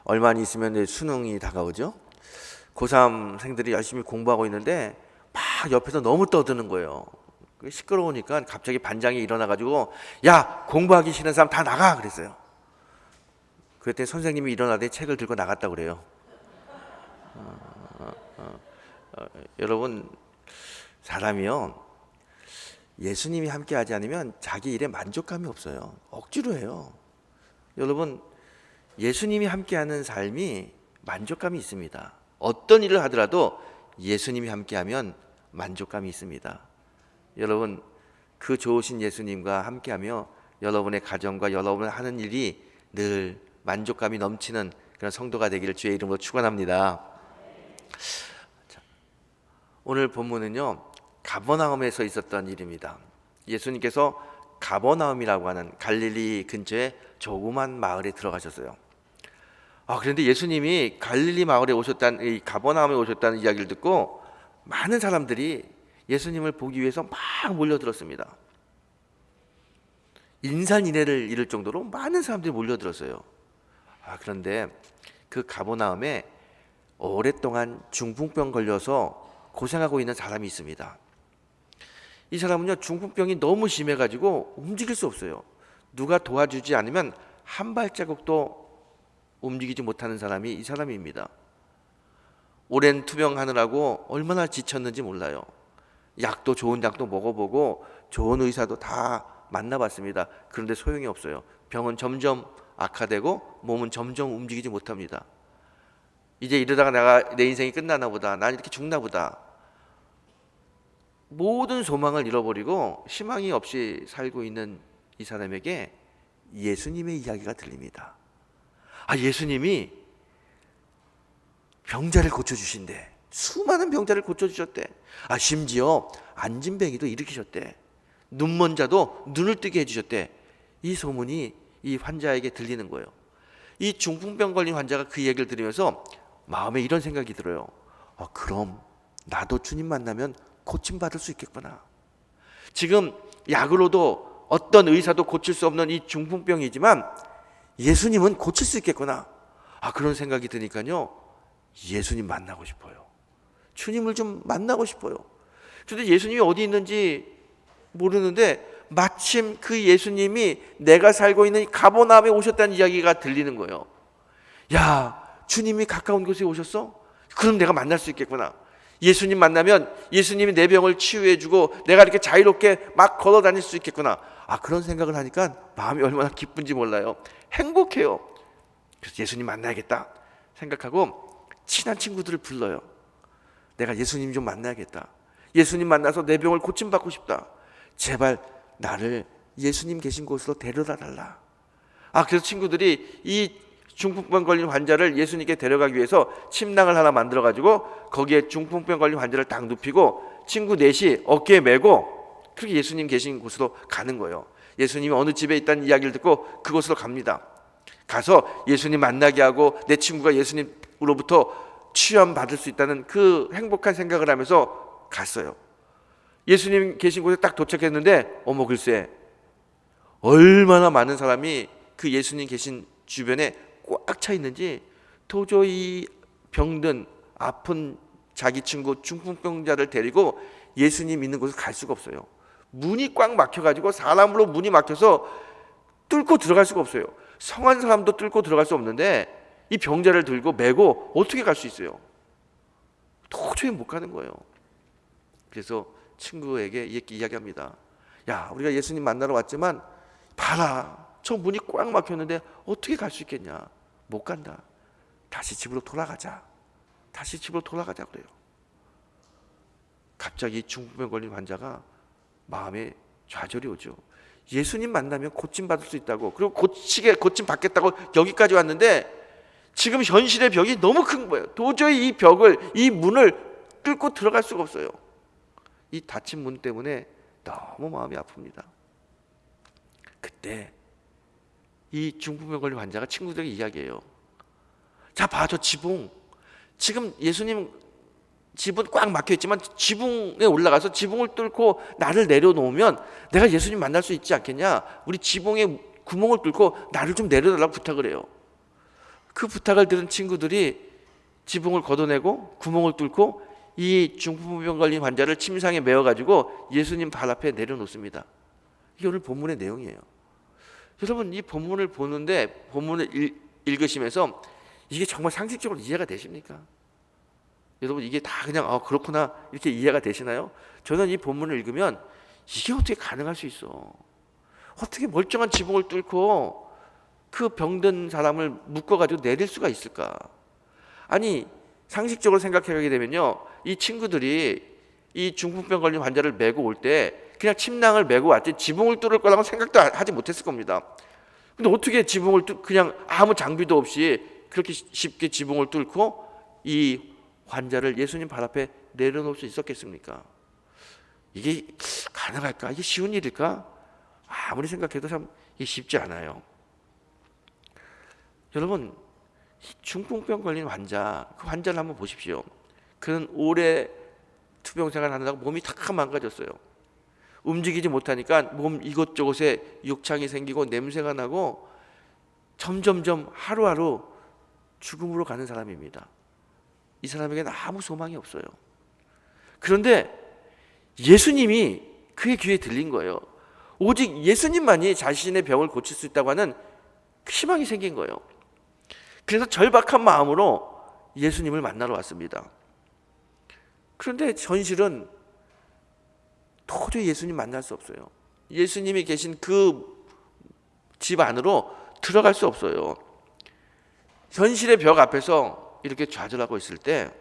얼마 안 있으면 이제 수능이 다가오죠. 고3생들이 열심히 공부하고 있는데 막 옆에서 너무 떠드는 거예요. 시끄러우니까 갑자기 반장이 일어나가지고 야, 공부하기 싫은 사람 다 나가 그랬어요. 그랬더니 선생님이 일어나더니 책을 들고 나갔다고 그래요. 여러분, 사람이요, 예수님이 함께 하지 않으면 자기 일에 만족감이 없어요. 억지로 해요. 여러분, 예수님이 함께하는 삶이 만족감이 있습니다. 어떤 일을 하더라도 예수님이 함께하면 만족감이 있습니다. 여러분, 그 좋으신 예수님과 함께하며 여러분의 가정과 여러분이 하는 일이 늘 만족감이 넘치는 그런 성도가 되기를 주의 이름으로 축원합니다. 오늘 본문은요, 가버나움에서 있었던 일입니다. 예수님께서 가버나움이라고 하는 갈릴리 근처에 조그만 마을에 들어가셨어요. 그런데 예수님이 갈릴리 마을에 오셨다는, 이 가버나움에 오셨다는 이야기를 듣고 많은 사람들이 예수님을 보기 위해서 막 몰려들었습니다. 인산인해를 이룰 정도로 많은 사람들이 몰려들었어요. 그런데 그 가버나움에 오랫동안 중풍병 걸려서 고생하고 있는 사람이 있습니다. 이 사람은요, 중풍병이 너무 심해가지고 움직일 수 없어요. 누가 도와주지 않으면 한 발자국도 움직이지 못하는 사람이 이 사람입니다. 오랜 투병하느라고 얼마나 지쳤는지 몰라요. 약도 좋은 약도 먹어보고 좋은 의사도 다 만나봤습니다. 그런데 소용이 없어요. 병은 점점 악화되고 몸은 점점 움직이지 못합니다. 이제 이러다가 내 인생이 끝나나 보다, 난 이렇게 죽나 보다, 모든 소망을 잃어버리고 희망이 없이 살고 있는 이 사람에게 예수님의 이야기가 들립니다. 예수님이 병자를 고쳐주신대. 수많은 병자를 고쳐주셨대. 심지어 안진뱅이도 일으키셨대. 눈먼 자도 눈을 뜨게 해주셨대. 이 소문이 이 환자에게 들리는 거예요. 이 중풍병 걸린 환자가 그 얘기를 들으면서 마음에 이런 생각이 들어요. 그럼 나도 주님 만나면 고침받을 수 있겠구나. 지금 약으로도 어떤 의사도 고칠 수 없는 이 중풍병이지만 예수님은 고칠 수 있겠구나. 그런 생각이 드니까요, 예수님 만나고 싶어요. 주님을 좀 만나고 싶어요. 그런데 예수님이 어디 있는지 모르는데 마침 그 예수님이 내가 살고 있는 가버나움에 오셨다는 이야기가 들리는 거예요. 야, 주님이 가까운 곳에 오셨어? 그럼 내가 만날 수 있겠구나. 예수님 만나면 예수님이 내 병을 치유해주고 내가 이렇게 자유롭게 막 걸어 다닐 수 있겠구나. 그런 생각을 하니까 마음이 얼마나 기쁜지 몰라요. 행복해요. 그래서 예수님 만나야겠다 생각하고 친한 친구들을 불러요. 내가 예수님 좀 만나야겠다. 예수님 만나서 내 병을 고침받고 싶다. 제발 나를 예수님 계신 곳으로 데려다 달라. 그래서 친구들이 이 중풍병 걸린 환자를 예수님께 데려가기 위해서 침낭을 하나 만들어가지고 거기에 중풍병 걸린 환자를 딱 눕히고 친구 넷이 어깨에 메고 그렇게 예수님 계신 곳으로 가는 거예요. 예수님이 어느 집에 있다는 이야기를 듣고 그곳으로 갑니다. 가서 예수님 만나게 하고 내 친구가 예수님으로부터 치유받을 수 있다는 그 행복한 생각을 하면서 갔어요. 예수님 계신 곳에 딱 도착했는데 글쎄 얼마나 많은 사람이 그 예수님 계신 주변에 꽉 차 있는지 도저히 병든 아픈 자기 친구 중풍병자를 데리고 예수님 있는 곳을 갈 수가 없어요. 문이 꽉 막혀가지고 사람으로 문이 막혀서 뚫고 들어갈 수가 없어요. 성한 사람도 뚫고 들어갈 수 없는데 이 병자를 들고 메고 어떻게 갈 수 있어요? 도저히 못 가는 거예요. 그래서 친구에게 이렇게 이야기합니다. 야, 우리가 예수님 만나러 왔지만 봐라, 저 문이 꽉 막혔는데 어떻게 갈 수 있겠냐? 못 간다. 다시 집으로 돌아가자. 다시 집으로 돌아가자 그래요. 갑자기 중풍병 걸린 환자가 마음에 좌절이 오죠. 예수님 만나면 고침받을 수 있다고, 그리고 고침 받겠다고 여기까지 왔는데 지금 현실의 벽이 너무 큰 거예요. 도저히 이 문을 뚫고 들어갈 수가 없어요. 이 닫힌 문 때문에 너무 마음이 아픕니다. 그때 이 중풍병 걸린 환자가 친구들에게 이야기해요. 자, 봐, 저 지붕. 지금 예수님 집은 꽉 막혀있지만 지붕에 올라가서 지붕을 뚫고 나를 내려놓으면 내가 예수님 만날 수 있지 않겠냐? 우리 지붕에 구멍을 뚫고 나를 좀 내려달라고 부탁을 해요. 그 부탁을 들은 친구들이 지붕을 걷어내고 구멍을 뚫고 이 중풍병 걸린 환자를 침상에 메워가지고 예수님 발 앞에 내려놓습니다. 이게 오늘 본문의 내용이에요. 여러분, 이 본문을 보는데, 본문을 읽으시면서 이게 정말 상식적으로 이해가 되십니까? 여러분, 이게 다 그냥 그렇구나 이렇게 이해가 되시나요? 저는 이 본문을 읽으면 이게 어떻게 가능할 수 있어? 어떻게 멀쩡한 지붕을 뚫고 그 병든 사람을 묶어가지고 내릴 수가 있을까? 아니, 상식적으로 생각하게 되면요, 이 친구들이 이 중풍병 걸린 환자를 메고 올 때 그냥 침낭을 메고 왔지 지붕을 뚫을 거라고 생각도 하지 못했을 겁니다. 근데 어떻게 지붕을 그냥 아무 장비도 없이 그렇게 쉽게 지붕을 뚫고 이 환자를 예수님 발 앞에 내려놓을 수 있었겠습니까? 이게 가능할까? 이게 쉬운 일일까? 아무리 생각해도 참 이게 쉽지 않아요. 여러분, 중풍병 걸린 환자, 그 환자를 한번 보십시오. 그는 오래 투병 생활하느라고 몸이 다 망가졌어요. 움직이지 못하니까 몸 이곳저곳에 욕창이 생기고 냄새가 나고 점점점 하루하루 죽음으로 가는 사람입니다. 이 사람에게는 아무 소망이 없어요. 그런데 예수님이 그의 귀에 들린 거예요. 오직 예수님만이 자신의 병을 고칠 수 있다고 하는 희망이 생긴 거예요. 그래서 절박한 마음으로 예수님을 만나러 왔습니다. 그런데 현실은 도저히 예수님 만날 수 없어요. 예수님이 계신 그 집 안으로 들어갈 수 없어요. 현실의 벽 앞에서 이렇게 좌절하고 있을 때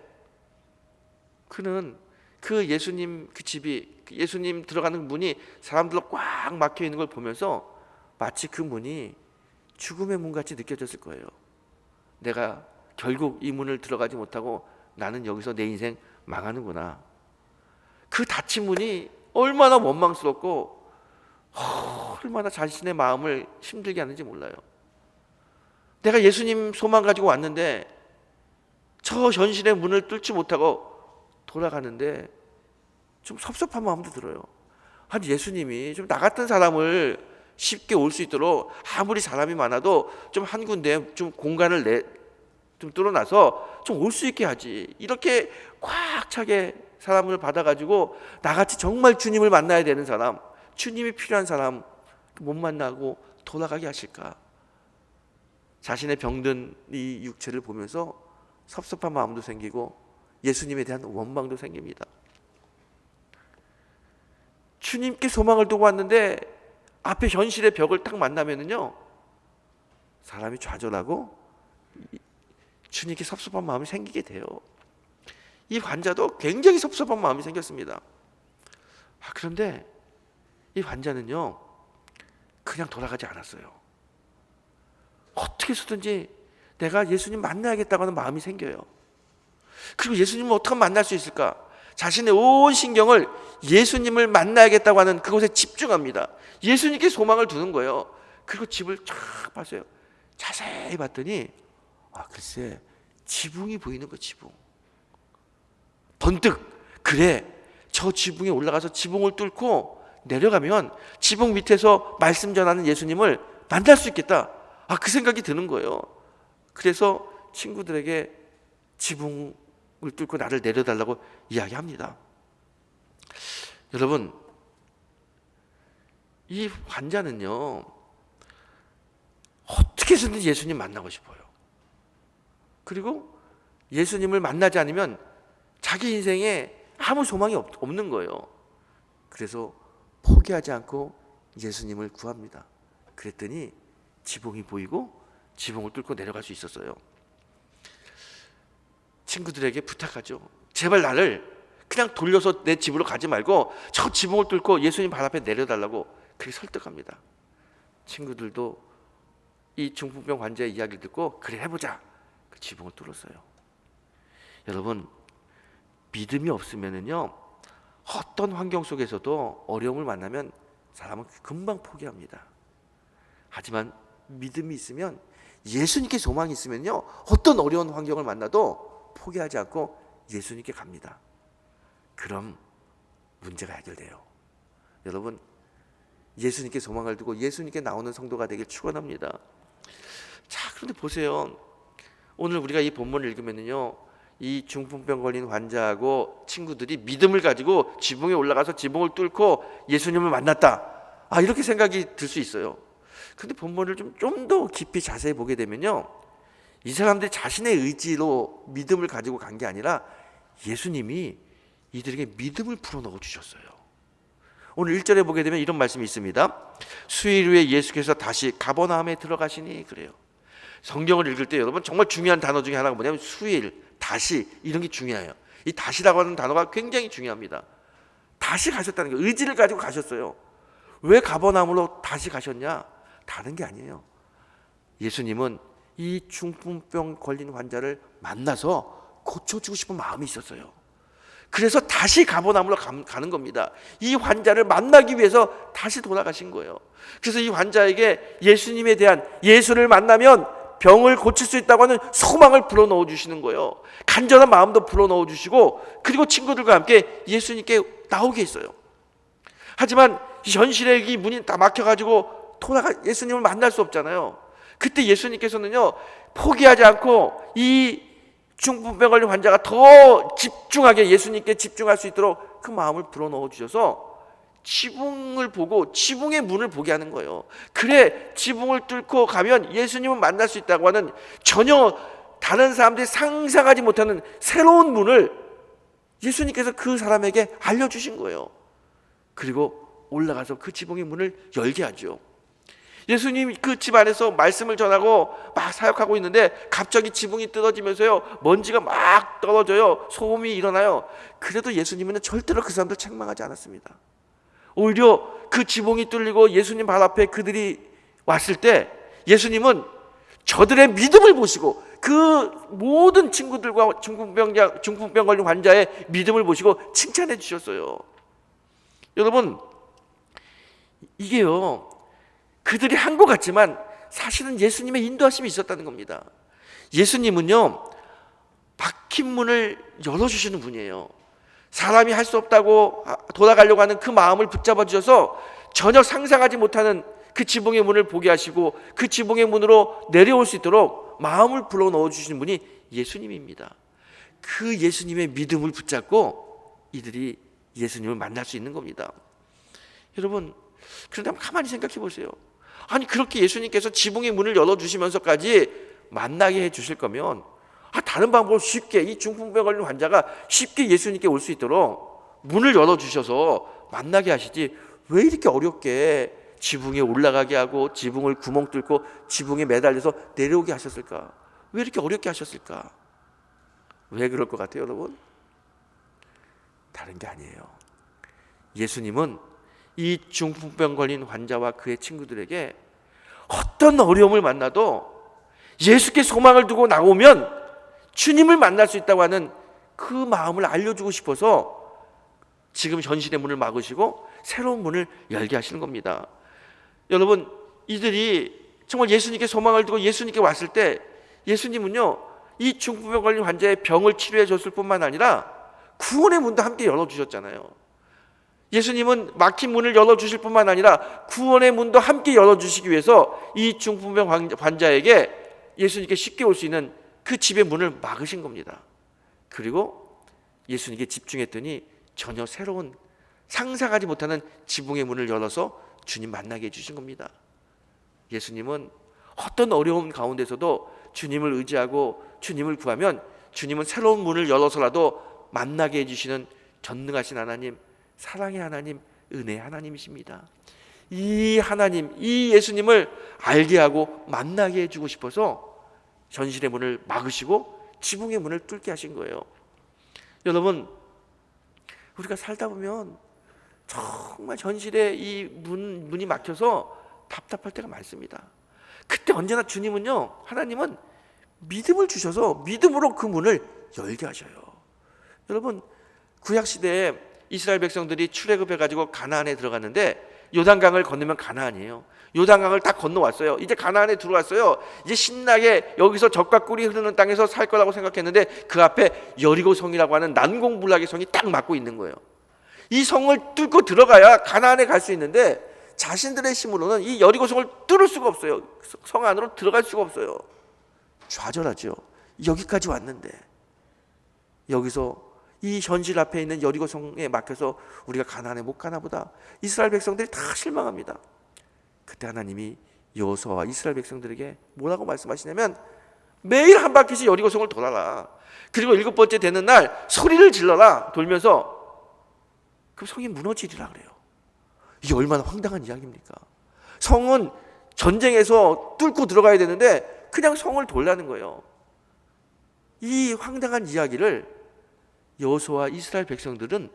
그는 그 예수님 그 집이 예수님 들어가는 문이 사람들로 꽉 막혀 있는 걸 보면서 마치 그 문이 죽음의 문같이 느껴졌을 거예요. 내가 결국 이 문을 들어가지 못하고 나는 여기서 내 인생 망하는구나. 그 닫힌 문이 얼마나 원망스럽고 얼마나 자신의 마음을 힘들게 하는지 몰라요. 내가 예수님 소망 가지고 왔는데 저 현실의 문을 뚫지 못하고 돌아가는데 좀 섭섭한 마음도 들어요. 아니, 예수님이 좀 나 같은 사람을 쉽게 올 수 있도록 아무리 사람이 많아도 좀 한 군데 좀 공간을 좀 뚫어놔서 좀 올 수 있게 하지. 이렇게 꽉 차게 사람을 받아가지고 나같이 정말 주님을 만나야 되는 사람, 주님이 필요한 사람 못 만나고 돌아가게 하실까? 자신의 병든 이 육체를 보면서 섭섭한 마음도 생기고 예수님에 대한 원망도 생깁니다. 주님께 소망을 두고 왔는데 앞에 현실의 벽을 딱 만나면은요, 사람이 좌절하고 주님께 섭섭한 마음이 생기게 돼요. 이 환자도 굉장히 섭섭한 마음이 생겼습니다. 그런데 이 환자는요, 그냥 돌아가지 않았어요. 어떻게 해서든지 내가 예수님 만나야겠다고 하는 마음이 생겨요. 그리고 예수님을 어떻게 하면 만날 수 있을까? 자신의 온 신경을 예수님을 만나야겠다고 하는 그곳에 집중합니다. 예수님께 소망을 두는 거예요. 그리고 집을 쫙 봤어요. 자세히 봤더니 글쎄, 지붕이 보이는 거, 지붕. 번뜩, 그래, 저 지붕에 올라가서 지붕을 뚫고 내려가면 지붕 밑에서 말씀 전하는 예수님을 만날 수 있겠다. 그 생각이 드는 거예요. 그래서 친구들에게 지붕을 뚫고 나를 내려달라고 이야기합니다. 여러분, 이 환자는요, 어떻게 해서든지 예수님 만나고 싶어요. 그리고 예수님을 만나지 않으면 자기 인생에 아무 소망이 없는 거예요. 그래서 포기하지 않고 예수님을 구합니다. 그랬더니 지붕이 보이고 지붕을 뚫고 내려갈 수 있었어요. 친구들에게 부탁하죠. 제발 나를 그냥 돌려서 내 집으로 가지 말고 저 지붕을 뚫고 예수님 발 앞에 내려달라고 그렇게 설득합니다. 친구들도 이 중풍병 환자의 이야기를 듣고 그래, 해보자. 그 지붕을 뚫었어요. 여러분, 믿음이 없으면은요, 어떤 환경 속에서도 어려움을 만나면 사람은 금방 포기합니다. 하지만 믿음이 있으면, 예수님께 소망이 있으면요, 어떤 어려운 환경을 만나도 포기하지 않고 예수님께 갑니다. 그럼 문제가 해결돼요. 여러분, 예수님께 소망을 두고 예수님께 나오는 성도가 되길 축원합니다. 자, 그런데 보세요. 오늘 우리가 이 본문을 읽으면요, 이 중풍병 걸린 환자하고 친구들이 믿음을 가지고 지붕에 올라가서 지붕을 뚫고 예수님을 만났다, 이렇게 생각이 들 수 있어요. 근데 본문을 좀 더 깊이 자세히 보게 되면요, 이 사람들이 자신의 의지로 믿음을 가지고 간 게 아니라 예수님이 이들에게 믿음을 불어넣어 주셨어요. 오늘 1절에 보게 되면 이런 말씀이 있습니다. 수일 후에 예수께서 다시 가버나움에 들어가시니, 그래요. 성경을 읽을 때 여러분 정말 중요한 단어 중에 하나가 뭐냐면 수일, 다시, 이런 게 중요해요. 이 다시라고 하는 단어가 굉장히 중요합니다. 다시 가셨다는 거예요. 의지를 가지고 가셨어요. 왜 가버나움으로 다시 가셨냐? 다른 게 아니에요. 예수님은 이 중풍병 걸린 환자를 만나서 고쳐주고 싶은 마음이 있었어요. 그래서 다시 가버나움으로 가는 겁니다. 이 환자를 만나기 위해서 다시 돌아가신 거예요. 그래서 이 환자에게 예수님에 대한, 예수를 만나면 병을 고칠 수 있다고 하는 소망을 불어넣어 주시는 거예요. 간절한 마음도 불어넣어 주시고, 그리고 친구들과 함께 예수님께 나오게 했어요. 하지만 현실에 이 문이 다 막혀가지고 예수님을 만날 수 없잖아요. 그때 예수님께서는요, 포기하지 않고 이 중풍병 걸린 환자가 더 집중하게 예수님께 집중할 수 있도록 그 마음을 불어넣어 주셔서 지붕을 보고 지붕의 문을 보게 하는 거예요. 그래, 지붕을 뚫고 가면 예수님을 만날 수 있다고 하는 전혀 다른 사람들이 상상하지 못하는 새로운 문을 예수님께서 그 사람에게 알려주신 거예요. 그리고 올라가서 그 지붕의 문을 열게 하죠. 예수님 그 집 안에서 말씀을 전하고 막 사역하고 있는데 갑자기 지붕이 뜯어지면서요, 먼지가 막 떨어져요. 소음이 일어나요. 그래도 예수님은 절대로 그 사람들 책망하지 않았습니다. 오히려 그 지붕이 뚫리고 예수님 발 앞에 그들이 왔을 때 예수님은 저들의 믿음을 보시고, 그 모든 친구들과 중풍병 걸린 환자의 믿음을 보시고 칭찬해 주셨어요. 여러분, 이게요, 그들이 한 것 같지만 사실은 예수님의 인도하심이 있었다는 겁니다. 예수님은요, 막힌 문을 열어주시는 분이에요. 사람이 할 수 없다고 돌아가려고 하는 그 마음을 붙잡아 주셔서 전혀 상상하지 못하는 그 지붕의 문을 보게 하시고 그 지붕의 문으로 내려올 수 있도록 마음을 불어넣어 주시는 분이 예수님입니다. 그 예수님의 믿음을 붙잡고 이들이 예수님을 만날 수 있는 겁니다. 여러분, 그런데 한번 가만히 생각해 보세요. 아니, 그렇게 예수님께서 지붕의 문을 열어주시면서까지 만나게 해주실 거면 다른 방법으로 쉽게 이 중풍병 걸린 환자가 쉽게 예수님께 올 수 있도록 문을 열어주셔서 만나게 하시지, 왜 이렇게 어렵게 지붕에 올라가게 하고 지붕을 구멍 뚫고 지붕에 매달려서 내려오게 하셨을까? 왜 이렇게 어렵게 하셨을까? 왜 그럴 것 같아요, 여러분? 다른 게 아니에요. 예수님은 이 중풍병 걸린 환자와 그의 친구들에게 어떤 어려움을 만나도 예수께 소망을 두고 나오면 주님을 만날 수 있다고 하는 그 마음을 알려주고 싶어서 지금 현실의 문을 막으시고 새로운 문을 열게 하시는 겁니다. 여러분, 이들이 정말 예수님께 소망을 두고 예수님께 왔을 때 예수님은요, 이 중풍병 걸린 환자의 병을 치료해 줬을 뿐만 아니라 구원의 문도 함께 열어주셨잖아요. 예수님은 막힌 문을 열어주실 뿐만 아니라 구원의 문도 함께 열어주시기 위해서 이 중풍병 환자에게 예수님께 쉽게 올 수 있는 그 집의 문을 막으신 겁니다. 그리고 예수님께 집중했더니 전혀 새로운, 상상하지 못하는 지붕의 문을 열어서 주님 만나게 해주신 겁니다. 예수님은 어떤 어려움 가운데서도 주님을 의지하고 주님을 구하면 주님은 새로운 문을 열어서라도 만나게 해주시는 전능하신 하나님, 사랑의 하나님, 은혜의 하나님이십니다. 이 하나님, 이 예수님을 알게 하고 만나게 해주고 싶어서 현실의 문을 막으시고 지붕의 문을 뚫게 하신 거예요. 여러분, 우리가 살다 보면 정말 현실에 이 문이 막혀서 답답할 때가 많습니다. 그때 언제나 주님은요, 하나님은 믿음을 주셔서 믿음으로 그 문을 열게 하셔요. 여러분, 구약시대에 이스라엘 백성들이 출애굽해가지고 가나안에 들어갔는데 요단강을 건너면 가나안이에요. 요단강을 딱 건너왔어요. 이제 가나안에 들어왔어요. 이제 신나게 여기서 젖과 꿀이 흐르는 땅에서 살 거라고 생각했는데 그 앞에 여리고 성이라고 하는 난공불락의 성이 딱 막고 있는 거예요. 이 성을 뚫고 들어가야 가나안에 갈 수 있는데 자신들의 힘으로는 이 여리고 성을 뚫을 수가 없어요. 성 안으로 들어갈 수가 없어요. 좌절하죠. 여기까지 왔는데 여기서 이 현실 앞에 있는 여리고성에 막혀서 우리가 가나안에 못 가나 보다. 이스라엘 백성들이 다 실망합니다. 그때 하나님이 여호수아와 이스라엘 백성들에게 뭐라고 말씀하시냐면 매일 한 바퀴씩 여리고성을 돌아라. 그리고 7번째 되는 날 소리를 질러라. 돌면서 그 성이 무너지리라 그래요. 이게 얼마나 황당한 이야기입니까? 성은 전쟁에서 뚫고 들어가야 되는데 그냥 성을 돌라는 거예요. 이 황당한 이야기를 여호수아와 이스라엘 백성들은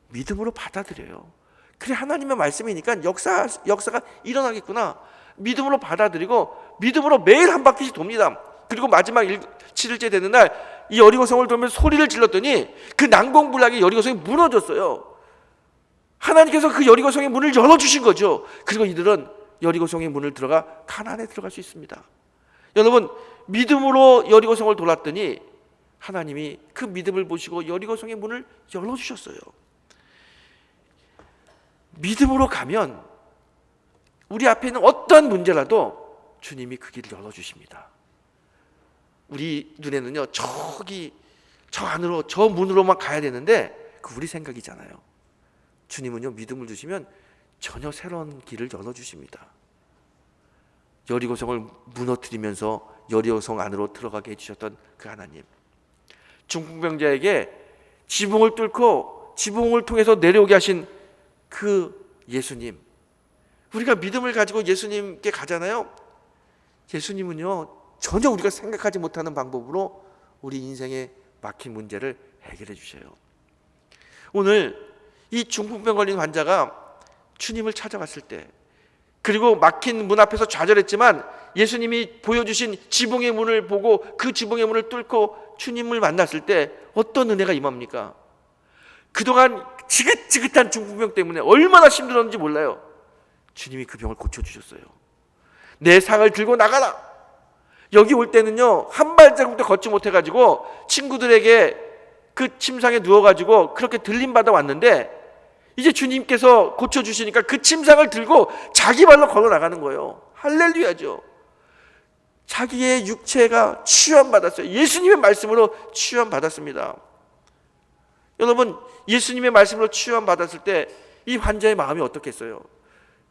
믿음으로 받아들여요. 그래, 하나님의 말씀이니까 역사가 일어나겠구나. 믿음으로 받아들이고 믿음으로 매일 한 바퀴씩 돕니다. 그리고 마지막 7일째 되는 날 이 여리고성을 돌면서 소리를 질렀더니 그 난공불락의 여리고성이 무너졌어요. 하나님께서 그 여리고성의 문을 열어주신 거죠. 그리고 이들은 여리고성의 문을 들어가 가나안에 들어갈 수 있습니다. 여러분, 믿음으로 여리고성을 돌았더니 하나님이 그 믿음을 보시고 여리고성의 문을 열어주셨어요. 믿음으로 가면 우리 앞에 있는 어떤 문제라도 주님이 그 길을 열어주십니다. 우리 눈에는요, 저기 저 안으로 저 문으로만 가야 되는데 그 우리 생각이잖아요. 주님은요, 믿음을 주시면 전혀 새로운 길을 열어주십니다. 여리고성을 무너뜨리면서 여리고성 안으로 들어가게 해주셨던 그 하나님, 중풍병자에게 지붕을 뚫고 지붕을 통해서 내려오게 하신 그 예수님, 우리가 믿음을 가지고 예수님께 가잖아요. 예수님은요, 전혀 우리가 생각하지 못하는 방법으로 우리 인생에 막힌 문제를 해결해 주셔요. 오늘 이 중풍병 걸린 환자가 주님을 찾아갔을 때, 그리고 막힌 문 앞에서 좌절했지만 예수님이 보여주신 지붕의 문을 보고 그 지붕의 문을 뚫고 주님을 만났을 때 어떤 은혜가 임합니까? 그동안 지긋지긋한 중풍병 때문에 얼마나 힘들었는지 몰라요. 주님이 그 병을 고쳐주셨어요. 내 상을 들고 나가라. 여기 올 때는요, 한 발자국도 걷지 못해가지고 친구들에게 그 침상에 누워가지고 그렇게 들림받아 왔는데 이제 주님께서 고쳐주시니까 그 침상을 들고 자기 발로 걸어 나가는 거예요. 할렐루야죠. 자기의 육체가 치유받았어요. 예수님의 말씀으로 치유받았습니다. 여러분, 예수님의 말씀으로 치유받았을 때 이 환자의 마음이 어떻겠어요?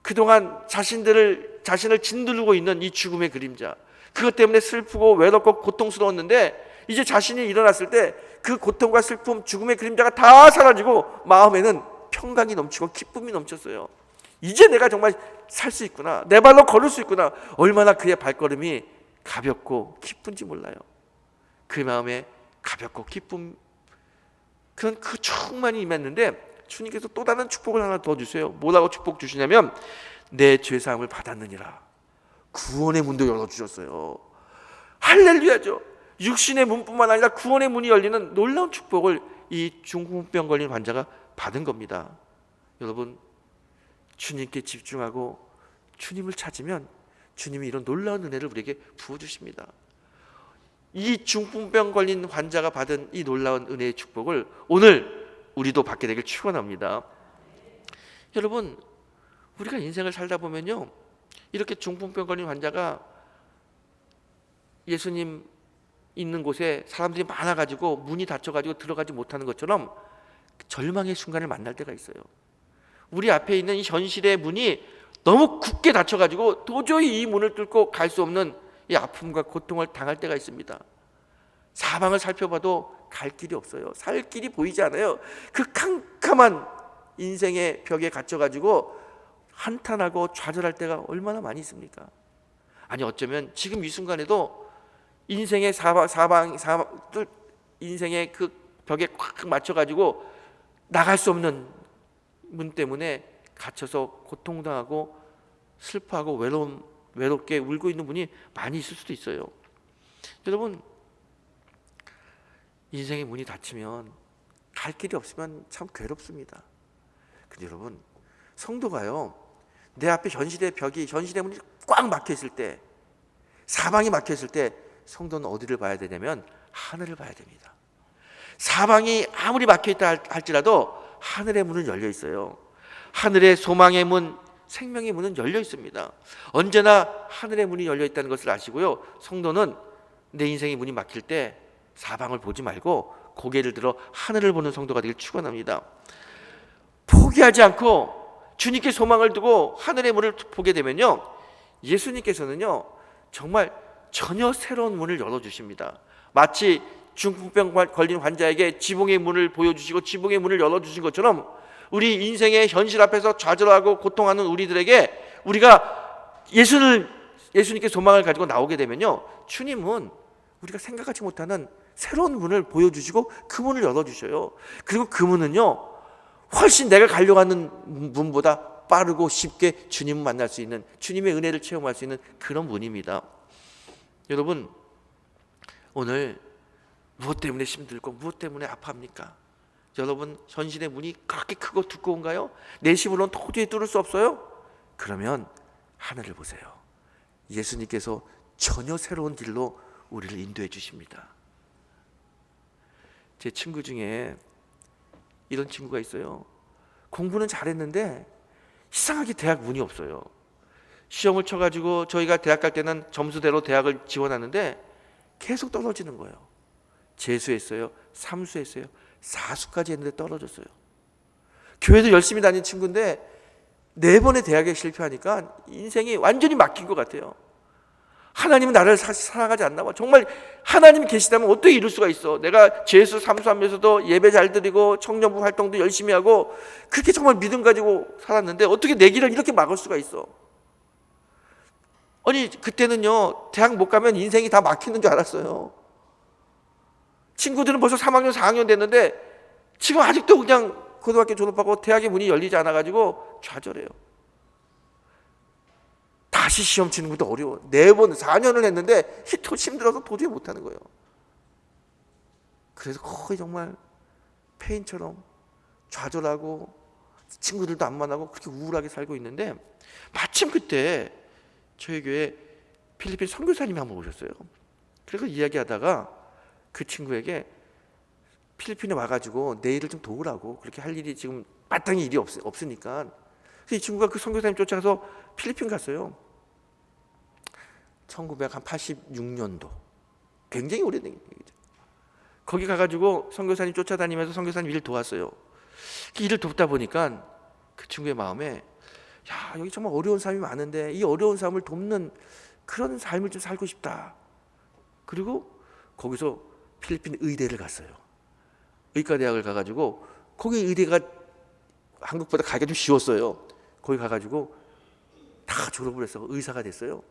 그동안 자신을 짓누르고 있는 이 죽음의 그림자, 그것 때문에 슬프고 외롭고 고통스러웠는데 이제 자신이 일어났을 때 그 고통과 슬픔, 죽음의 그림자가 다 사라지고 마음에는 평강이 넘치고 기쁨이 넘쳤어요. 이제 내가 정말 살 수 있구나, 내 발로 걸을 수 있구나. 얼마나 그의 발걸음이 가볍고 기쁜지 몰라요. 그 마음에 가볍고 기쁨, 그런 그 충만이 임했는데 주님께서 또 다른 축복을 하나 더 주세요. 뭐라고 축복 주시냐면 내 죄사함을 받았느니라. 구원의 문도 열어주셨어요. 할렐루야죠. 육신의 문뿐만 아니라 구원의 문이 열리는 놀라운 축복을 이 중풍병 걸린 환자가 받은 겁니다. 여러분, 주님께 집중하고 주님을 찾으면 주님이 이런 놀라운 은혜를 우리에게 부어주십니다. 이 중풍병 걸린 환자가 받은 이 놀라운 은혜의 축복을 오늘 우리도 받게 되길 축원합니다. 여러분, 우리가 인생을 살다 보면요, 이렇게 중풍병 걸린 환자가 예수님 있는 곳에 사람들이 많아가지고 문이 닫혀가지고 들어가지 못하는 것처럼 절망의 순간을 만날 때가 있어요. 우리 앞에 있는 이 현실의 문이 너무 굳게 닫혀가지고 도저히 이 문을 뚫고 갈 수 없는 이 아픔과 고통을 당할 때가 있습니다. 사방을 살펴봐도 갈 길이 없어요. 살 길이 보이지 않아요. 그 캄캄한 인생의 벽에 갇혀가지고 한탄하고 좌절할 때가 얼마나 많이 있습니까? 아니, 어쩌면 지금 이 순간에도 인생의 인생의 그 벽에 꽉 맞춰가지고 나갈 수 없는 문 때문에 갇혀서 고통당하고 슬퍼하고 외롭게 울고 있는 분이 많이 있을 수도 있어요. 여러분, 인생의 문이 닫히면 갈 길이 없으면 참 괴롭습니다. 근데 여러분, 성도가요, 내 앞에 현실의 문이 꽉 막혀 있을 때, 사방이 막혀 있을 때 성도는 어디를 봐야 되냐면 하늘을 봐야 됩니다. 사방이 아무리 막혀 있다 할지라도 하늘의 문은 열려 있어요. 하늘의 소망의 문, 생명의 문은 열려 있습니다. 언제나 하늘의 문이 열려 있다는 것을 아시고요, 성도는 내 인생의 문이 막힐 때 사방을 보지 말고 고개를 들어 하늘을 보는 성도가 되길 축원합니다. 포기하지 않고 주님께 소망을 두고 하늘의 문을 보게 되면요, 예수님께서는요 정말 전혀 새로운 문을 열어주십니다. 마치 중풍병 걸린 환자에게 지붕의 문을 보여주시고 지붕의 문을 열어주신 것처럼 우리 인생의 현실 앞에서 좌절하고 고통하는 우리들에게 우리가 예수님께 소망을 가지고 나오게 되면요, 주님은 우리가 생각하지 못하는 새로운 문을 보여주시고 그 문을 열어주셔요. 그리고 그 문은요 훨씬 내가 가려고 하는 문보다 빠르고 쉽게 주님을 만날 수 있는, 주님의 은혜를 체험할 수 있는 그런 문입니다. 여러분, 오늘 무엇 때문에 힘들고 무엇 때문에 아파합니까? 여러분, 현실의 문이 그렇게 크고 두꺼운가요? 내 힘으로는 도저히 뚫을 수 없어요? 그러면 하늘을 보세요. 예수님께서 전혀 새로운 길로 우리를 인도해 주십니다. 제 친구 중에 이런 친구가 있어요. 공부는 잘했는데 이상하게 대학 운이 없어요. 시험을 쳐가지고 저희가 대학 갈 때는 점수대로 대학을 지원하는데 계속 떨어지는 거예요. 재수했어요, 삼수했어요, 사수까지 했는데 떨어졌어요. 교회도 열심히 다닌 친구인데 4번의 대학에 실패하니까 인생이 완전히 막힌 것 같아요. 하나님은 나를 사랑하지 않나 봐. 정말 하나님이 계시다면 어떻게 이룰 수가 있어? 내가 재수 삼수하면서도 예배 잘 드리고 청년부 활동도 열심히 하고 그렇게 정말 믿음 가지고 살았는데 어떻게 내 길을 이렇게 막을 수가 있어? 아니, 그때는요 대학 못 가면 인생이 다 막히는 줄 알았어요. 친구들은 벌써 3학년 4학년 됐는데 지금 아직도 그냥 고등학교 졸업하고 대학의 문이 열리지 않아가지고 좌절해요. 다시 시험 치는 것도 어려워. 4번 4년을 했는데 힘들어서 도저히 못하는 거예요. 그래서 거의 정말 폐인처럼 좌절하고 친구들도 안 만나고 그렇게 우울하게 살고 있는데 마침 그때 저희 교회 필리핀 선교사님이 한번 오셨어요. 그래서 이야기하다가 그 친구에게 필리핀에 와가지고 내 일을 좀 도우라고, 그렇게 할 일이 지금 마땅히 일이 없으니까. 그래서 이 친구가 그 선교사님 쫓아가서 필리핀 갔어요. 1986년도, 굉장히 오래된 얘기죠. 거기 가가지고 선교사님 쫓아다니면서 선교사님 일 도왔어요. 그 일을 돕다 보니까 그 친구의 마음에, 야, 여기 정말 어려운 삶이 많은데 이 어려운 삶을 돕는 그런 삶을 좀 살고 싶다. 그리고 거기서 필리핀 의대를 갔어요. 의과대학을 가가지고, 거기 의대가 한국보다 가기가 좀 쉬웠어요. 거기 가가지고 다 졸업을 해서 의사가 됐어요.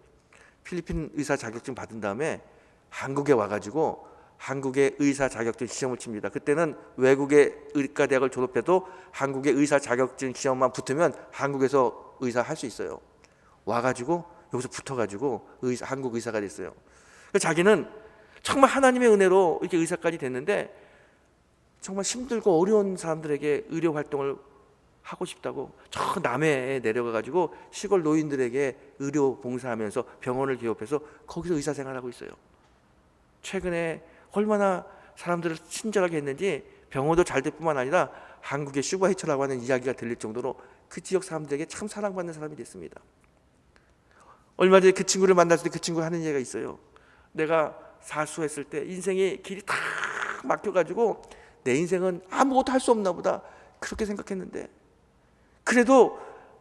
필리핀 의사 자격증 받은 다음에 한국에 와가지고 한국의 의사 자격증 시험을 칩니다. 그때는 외국의 의과대학을 졸업해도 한국의 의사 자격증 시험만 붙으면 한국에서 의사 할 수 있어요. 와가지고 여기서 붙어가지고 한국 의사가 됐어요. 자기는 정말 하나님의 은혜로 이렇게 의사까지 됐는데 정말 힘들고 어려운 사람들에게 의료 활동을 하고 싶다고 저 남해에 내려가가지고 시골 노인들에게 의료 봉사하면서 병원을 개업해서 거기서 의사 생활하고 있어요. 최근에 얼마나 사람들을 친절하게 했는지 병원도 잘 될 뿐만 아니라 한국의 슈퍼히처라고 하는 이야기가 들릴 정도로 그 지역 사람들에게 참 사랑받는 사람이 됐습니다. 얼마 전에 그 친구를 만났을 때 그 친구가 하는 얘기가 있어요. 내가 사수했을 때 인생의 길이 다 막혀가지고 내 인생은 아무것도 할 수 없나 보다 그렇게 생각했는데, 그래도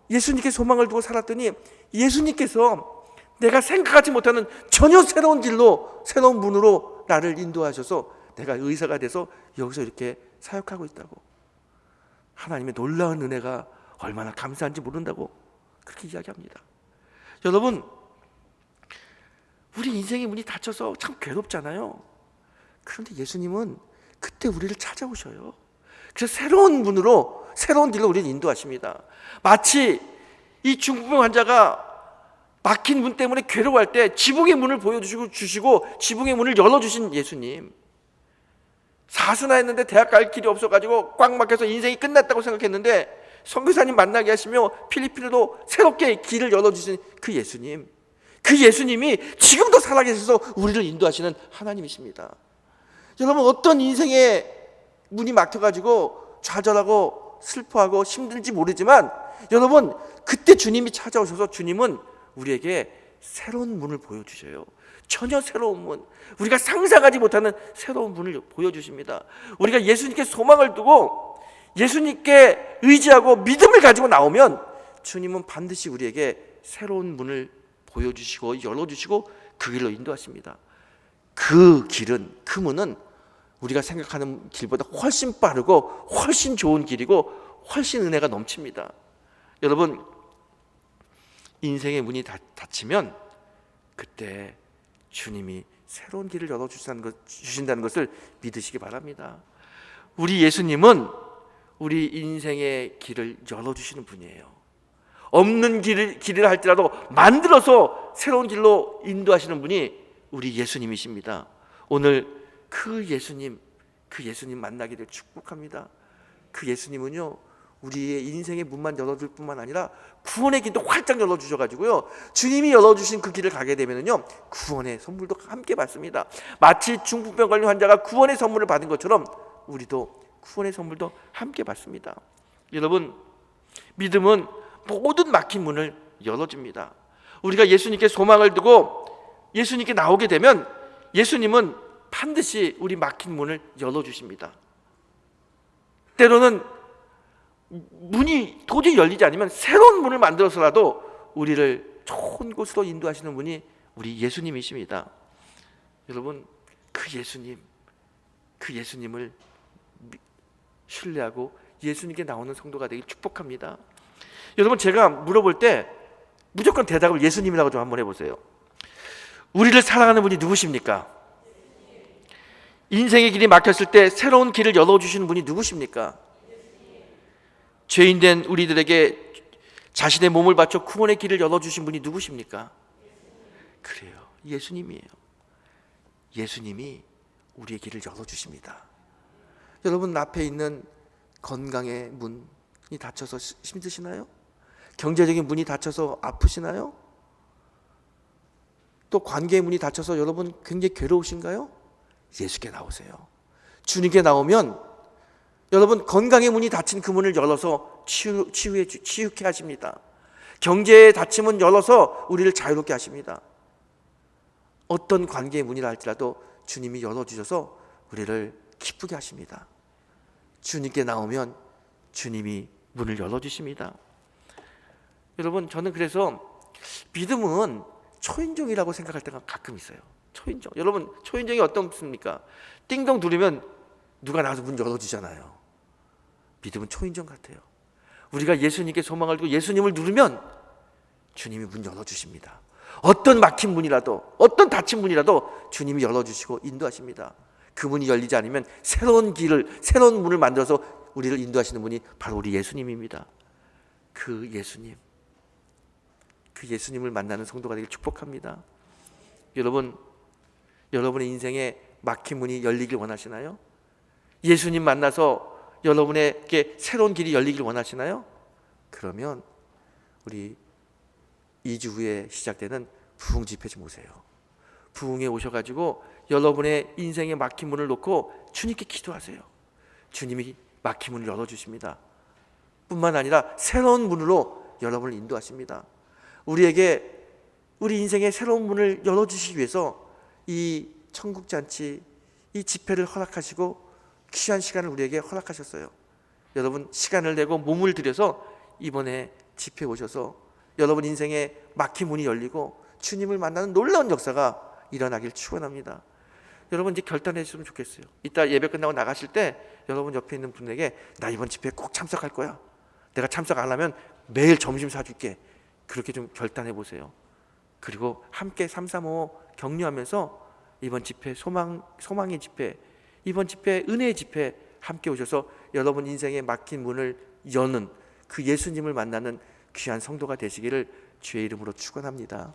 예수님께 소망을 두고 살았더니 예수님께서 내가 생각하지 못하는 전혀 새로운 길로, 새로운 문으로 나를 인도하셔서 내가 의사가 돼서 여기서 이렇게 사역하고 있다고. 하나님의 놀라운 은혜가 얼마나 감사한지 모른다고 그렇게 이야기합니다. 여러분, 우리 인생의 문이 닫혀서 참 괴롭잖아요. 그런데 예수님은 그때 우리를 찾아오셔요. 그래서 새로운 문으로, 새로운 길로 우리를 인도하십니다. 마치 이 중풍 환자가 막힌 문 때문에 괴로워할 때 지붕의 문을 보여주시고 지붕의 문을 열어주신 예수님. 사수나 했는데 대학 갈 길이 없어가지고 꽉 막혀서 인생이 끝났다고 생각했는데 선교사님 만나게 하시며 필리핀으로 새롭게 길을 열어주신 그 예수님. 그 예수님이 지금도 살아계셔서 우리를 인도하시는 하나님이십니다. 여러분, 어떤 인생의 문이 막혀가지고 좌절하고 슬퍼하고 힘든지 모르지만 여러분, 그때 주님이 찾아오셔서 주님은 우리에게 새로운 문을 보여주셔요. 전혀 새로운 문, 우리가 상상하지 못하는 새로운 문을 보여주십니다. 우리가 예수님께 소망을 두고 예수님께 의지하고 믿음을 가지고 나오면 주님은 반드시 우리에게 새로운 문을 보여주시고 열어주시고 그 길로 인도하십니다. 그 길은, 그 문은 우리가 생각하는 길보다 훨씬 빠르고 훨씬 좋은 길이고 훨씬 은혜가 넘칩니다. 여러분, 인생의 문이 닫히면 그때 주님이 새로운 길을 열어주신다는 것을 믿으시기 바랍니다. 우리 예수님은 우리 인생의 길을 열어주시는 분이에요. 없는 길을 할지라도 만들어서 새로운 길로 인도하시는 분이 우리 예수님이십니다. 오늘 그 예수님 만나기를 축복합니다. 그 예수님은요, 우리의 인생의 문만 열어줄 뿐만 아니라 구원의 길도 활짝 열어주셔가지고요, 주님이 열어주신 그 길을 가게 되면요, 구원의 선물도 함께 받습니다. 마치 중풍병 걸린 환자가 구원의 선물을 받은 것처럼 우리도 구원의 선물도 함께 받습니다. 여러분, 믿음은 모든 막힌 문을 열어줍니다. 우리가 예수님께 소망을 두고 예수님께 나오게 되면 예수님은 반드시 우리 막힌 문을 열어주십니다. 때로는 문이 도저히 열리지 않으면 새로운 문을 만들어서라도 우리를 좋은 곳으로 인도하시는 분이 우리 예수님이십니다. 여러분, 그 예수님을 신뢰하고 예수님께 나오는 성도가 되길 축복합니다. 여러분, 제가 물어볼 때 무조건 대답을 예수님이라고 좀 한번 해보세요. 우리를 사랑하는 분이 누구십니까? 인생의 길이 막혔을 때 새로운 길을 열어주시는 분이 누구십니까? 죄인된 우리들에게 자신의 몸을 바쳐 구원의 길을 열어주신 분이 누구십니까? 그래요, 예수님이에요. 예수님이 우리의 길을 열어주십니다. 여러분, 앞에 있는 건강의 문이 닫혀서 힘드시나요? 경제적인 문이 닫혀서 아프시나요? 또 관계의 문이 닫혀서 여러분 굉장히 괴로우신가요? 예수께 나오세요. 주님께 나오면 여러분, 건강의 문이 닫힌 그 문을 열어서 치유케 하십니다. 경제의 닫힘은 열어서 우리를 자유롭게 하십니다. 어떤 관계의 문이라 할지라도 주님이 열어주셔서 우리를 기쁘게 하십니다. 주님께 나오면 주님이 문을 열어주십니다. 여러분, 저는 그래서 믿음은 초인종이라고 생각할 때가 가끔 있어요. 초인종. 여러분, 초인종이 어떻습니까? 띵동 누르면 누가 나와서 문 열어주잖아요. 믿음은 초인종 같아요. 우리가 예수님께 소망을 두고 예수님을 누르면 주님이 문 열어주십니다. 어떤 막힌 문이라도, 어떤 닫힌 문이라도 주님이 열어주시고 인도하십니다. 그 문이 열리지 않으면 새로운 문을 만들어서 우리를 인도하시는 분이 바로 우리 예수님입니다. 그 예수님을 만나는 성도가 되길 축복합니다. 여러분, 여러분의 인생에 막힌 문이 열리길 원하시나요? 예수님 만나서 여러분에게 새로운 길이 열리길 원하시나요? 그러면 우리 2주 후에 시작되는 부흥 집회 좀 오세요. 부흥에 오셔가지고 여러분의 인생에 막힌 문을 놓고 주님께 기도하세요. 주님이 막힌 문을 열어주십니다. 뿐만 아니라 새로운 문으로 여러분을 인도하십니다. 우리 인생의 새로운 문을 열어주시기 위해서 이 천국잔치, 이 집회를 허락하시고 귀한 시간을 우리에게 허락하셨어요. 여러분, 시간을 내고 몸을 들여서 이번에 집회에 오셔서 여러분 인생에 막힌 문이 열리고 주님을 만나는 놀라운 역사가 일어나길 축원합니다. 여러분, 이제 결단해 주시면 좋겠어요. 이따 예배 끝나고 나가실 때 여러분 옆에 있는 분에게 나 이번 집회에 꼭 참석할 거야. 내가 참석 안 하면 매일 점심 사줄게. 그렇게 좀 결단해 보세요. 그리고 함께 335 격려하면서 이번 집회, 소망의 집회, 이번 집회, 은혜의 집회 함께 오셔서 여러분 인생에 막힌 문을 여는 그 예수님을 만나는 귀한 성도가 되시기를 주의 이름으로 축원합니다.